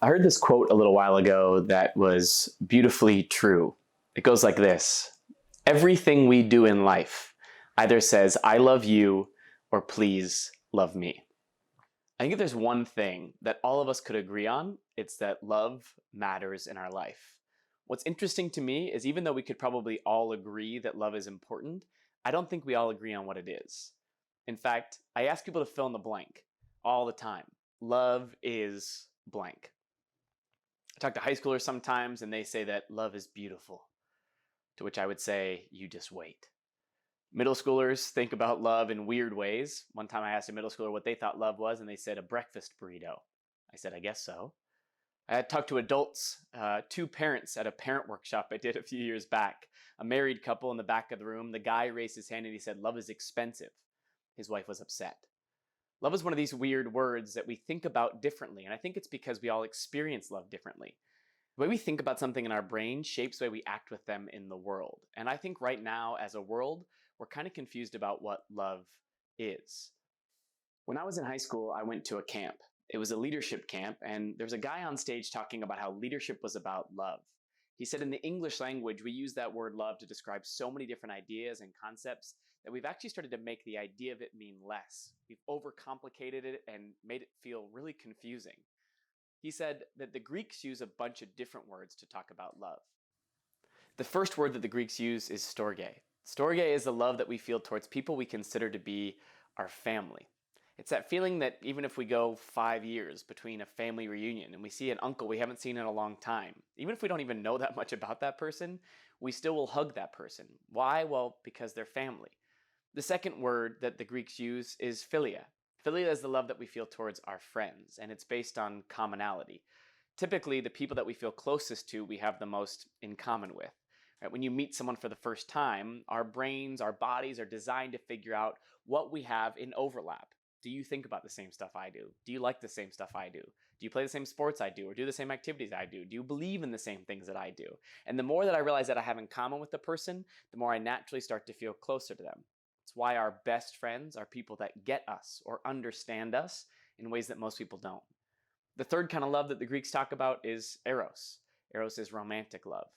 I heard this quote a little while ago that was beautifully true. It goes like this: everything we do in life either says, I love you, or please love me. I think if there's one thing that all of us could agree on, it's that love matters in our life. What's interesting to me is even though we could probably all agree that love is important, I don't think we all agree on what it is. In fact, I ask people to fill in the blank all the time. Love is blank. I talk to high schoolers sometimes and they say that love is beautiful, to which I would say, you just wait. Middle schoolers think about love in weird ways. One time I asked a middle schooler what they thought love was, and they said a breakfast burrito. I said, I guess so. I had talked to adults, two parents at a parent workshop I did a few years back. A married couple in the back of the room. The guy raised his hand and he said, love is expensive. His wife was upset. Love is one of these weird words that we think about differently, and I think it's because we all experience love differently. The way we think about something in our brain shapes the way we act with them in the world. And I think right now, as a world, we're kind of confused about what love is. When I was in high school, I went to a camp. It was a leadership camp, and there was a guy on stage talking about how leadership was about love. He said in the English language, we use that word love to describe so many different ideas and concepts that we've actually started to make the idea of it mean less. We've overcomplicated it and made it feel really confusing. He said that the Greeks use a bunch of different words to talk about love. The first word that the Greeks use is storge. Storge is the love that we feel towards people we consider to be our family. It's that feeling that even if we go 5 years between a family reunion and we see an uncle we haven't seen in a long time, even if we don't even know that much about that person, we still will hug that person. Why? Well, because they're family. The second word that the Greeks use is philia. Philia is the love that we feel towards our friends, and it's based on commonality. Typically, the people that we feel closest to, we have the most in common with. Right? When you meet someone for the first time, our brains, our bodies are designed to figure out what we have in overlap. Do you think about the same stuff I do? Do you like the same stuff I do? Do you play the same sports I do or do the same activities I do? Do you believe in the same things that I do? And the more that I realize that I have in common with the person, the more I naturally start to feel closer to them. It's why our best friends are people that get us or understand us in ways that most people don't. The third kind of love that the Greeks talk about is eros. Eros is romantic love.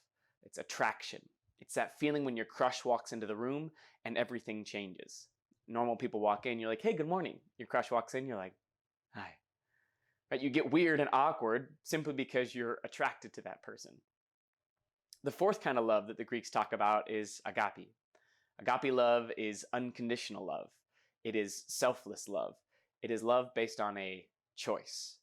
It's attraction. It's that feeling when your crush walks into the room and everything changes. Normal people walk in, you're like, hey, good morning. Your crush walks in, you're like, hi. Right? You get weird and awkward simply because you're attracted to that person. The fourth kind of love that the Greeks talk about is agape. Agape love is unconditional love. It is selfless love. It is love based on a choice.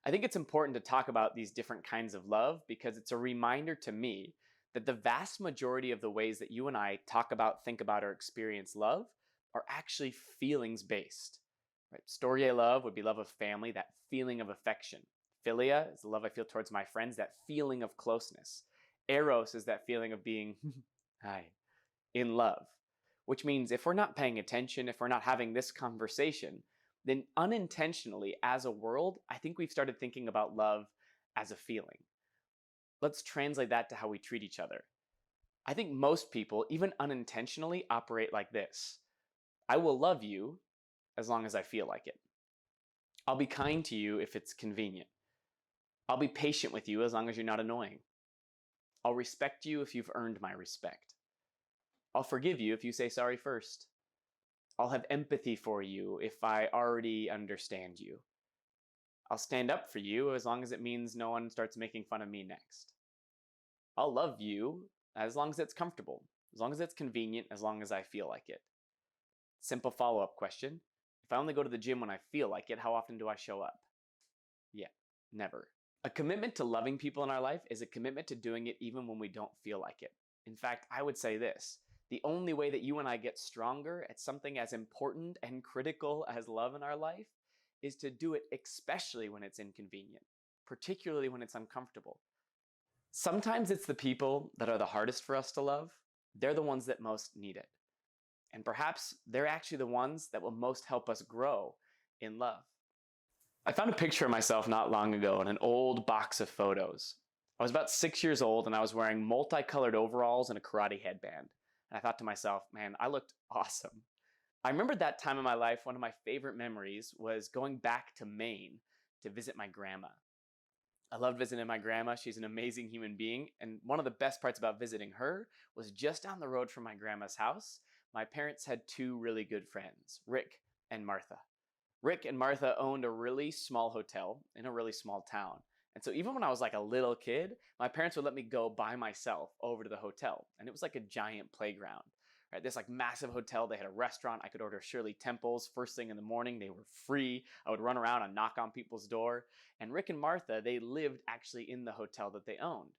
I think it's important to talk about these different kinds of love because it's a reminder to me that the vast majority of the ways that you and I talk about, think about, or experience love are actually feelings based. Right? Storge love would be love of family, that feeling of affection. Philia is the love I feel towards my friends, that feeling of closeness. Eros is that feeling of being hi, in love, which means if we're not paying attention, if we're not having this conversation, then unintentionally as a world, I think we've started thinking about love as a feeling. Let's translate that to how we treat each other. I think most people, even unintentionally, operate like this. I will love you as long as I feel like it. I'll be kind to you if it's convenient. I'll be patient with you as long as you're not annoying. I'll respect you if you've earned my respect. I'll forgive you if you say sorry first. I'll have empathy for you if I already understand you. I'll stand up for you as long as it means no one starts making fun of me next. I'll love you as long as it's comfortable, as long as it's convenient, as long as I feel like it. Simple follow-up question. If I only go to the gym when I feel like it, how often do I show up? Yeah, never. A commitment to loving people in our life is a commitment to doing it even when we don't feel like it. In fact, I would say this. The only way that you and I get stronger at something as important and critical as love in our life is to do it especially when it's inconvenient, particularly when it's uncomfortable. Sometimes it's the people that are the hardest for us to love. They're the ones that most need it. And perhaps they're actually the ones that will most help us grow in love. I found a picture of myself not long ago in an old box of photos. I was about 6 years old and I was wearing multicolored overalls and a karate headband. And I thought to myself, man, I looked awesome. I remembered that time in my life, one of my favorite memories was going back to Maine to visit my grandma. I loved visiting my grandma. She's an amazing human being. And one of the best parts about visiting her was just down the road from my grandma's house. My parents had two really good friends, Rick and Martha. Rick and Martha owned a really small hotel in a really small town. And so even when I was like a little kid, my parents would let me go by myself over to the hotel. And it was like a giant playground. Right? This like massive hotel. They had a restaurant. I could order Shirley Temples first thing in the morning. They were free. I would run around and knock on people's door. And Rick and Martha, they lived actually in the hotel that they owned.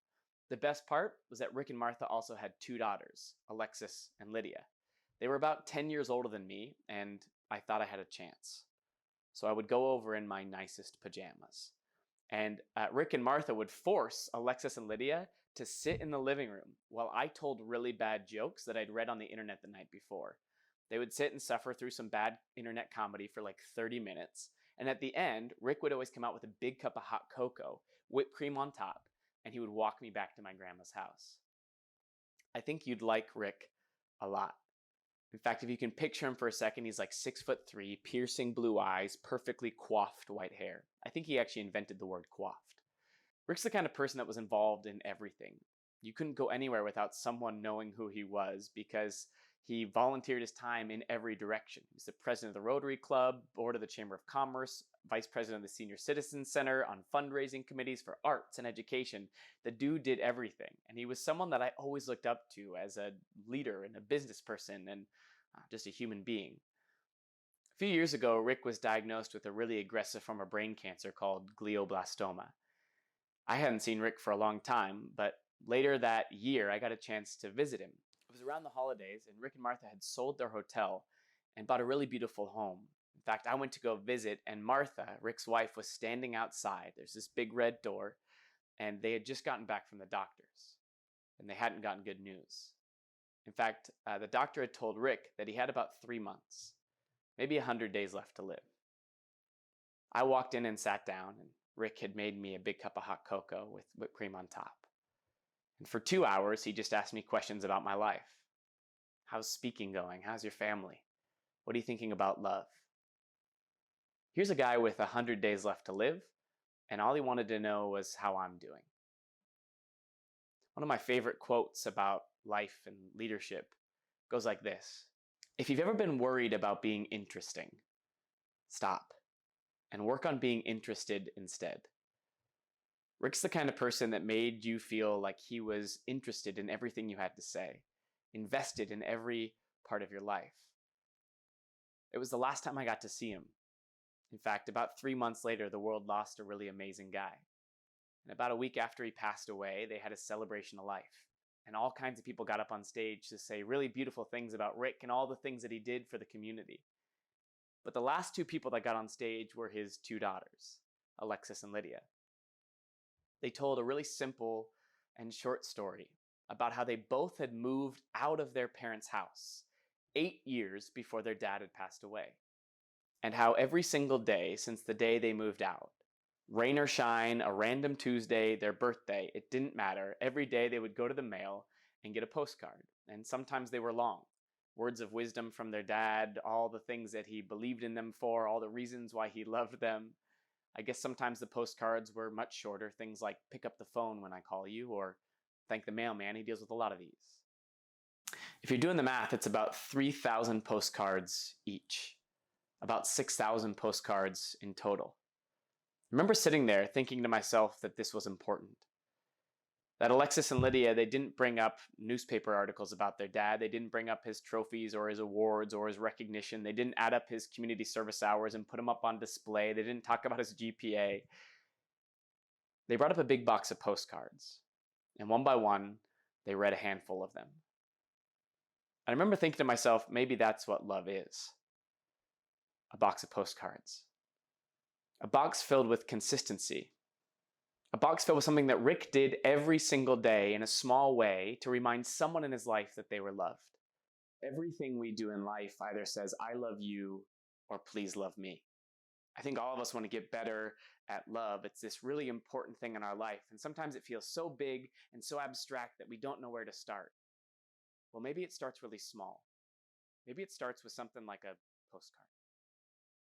The best part was that Rick and Martha also had two daughters, Alexis and Lydia. They were about 10 years older than me, and I thought I had a chance. So I would go over in my nicest pajamas. And Rick and Martha would force Alexis and Lydia to sit in the living room while I told really bad jokes that I'd read on the internet the night before. They would sit and suffer through some bad internet comedy for like 30 minutes. And at the end, Rick would always come out with a big cup of hot cocoa, whipped cream on top, and he would walk me back to my grandma's house. I think you'd like Rick a lot. In fact, if you can picture him for a second, he's like 6'3", piercing blue eyes, perfectly coiffed white hair. I think he actually invented the word coiffed. Rick's the kind of person that was involved in everything. You couldn't go anywhere without someone knowing who he was because he volunteered his time in every direction. He's the president of the Rotary Club, board of the Chamber of Commerce, vice president of the Senior Citizens Center, on fundraising committees for arts and education. The dude did everything. And he was someone that I always looked up to as a leader and a business person and just a human being. A few years ago, Rick was diagnosed with a really aggressive form of brain cancer called glioblastoma. I hadn't seen Rick for a long time, but later that year, I got a chance to visit him. It was around the holidays, and Rick and Martha had sold their hotel and bought a really beautiful home. In fact, I went to go visit, and Martha, Rick's wife, was standing outside. There's this big red door, and they had just gotten back from the doctors, and they hadn't gotten good news. In fact, the doctor had told Rick that he had about 3 months, maybe 100 days left to live. I walked in and sat down, and Rick had made me a big cup of hot cocoa with whipped cream on top. And for 2 hours, he just asked me questions about my life. How's speaking going? How's your family? What are you thinking about love? Here's a guy with 100 days left to live, and all he wanted to know was how I'm doing. One of my favorite quotes about life and leadership goes like this. If you've ever been worried about being interesting, stop and work on being interested instead. Rick's the kind of person that made you feel like he was interested in everything you had to say, invested in every part of your life. It was the last time I got to see him. In fact, about 3 months later, the world lost a really amazing guy. And about a week after he passed away, they had a celebration of life. And all kinds of people got up on stage to say really beautiful things about Rick and all the things that he did for the community. But the last two people that got on stage were his two daughters, Alexis and Lydia. They told a really simple and short story about how they both had moved out of their parents' house 8 years before their dad had passed away. And how every single day since the day they moved out, rain or shine, a random Tuesday, their birthday, it didn't matter. Every day they would go to the mail and get a postcard. And sometimes they were long. Words of wisdom from their dad, all the things that he believed in them for, all the reasons why he loved them. I guess sometimes the postcards were much shorter. Things like pick up the phone when I call you, or thank the mailman. He deals with a lot of these. If you're doing the math, it's about 3,000 postcards each. About 6,000 postcards in total. I remember sitting there thinking to myself that this was important. That Alexis and Lydia, they didn't bring up newspaper articles about their dad. They didn't bring up his trophies or his awards or his recognition. They didn't add up his community service hours and put them up on display. They didn't talk about his GPA. They brought up a big box of postcards. And one by one, they read a handful of them. I remember thinking to myself, maybe that's what love is. A box of postcards. A box filled with consistency. A box filled with something that Rick did every single day in a small way to remind someone in his life that they were loved. Everything we do in life either says, I love you, or please love me. I think all of us want to get better at love. It's this really important thing in our life. And sometimes it feels so big and so abstract that we don't know where to start. Well, maybe it starts really small. Maybe it starts with something like a postcard.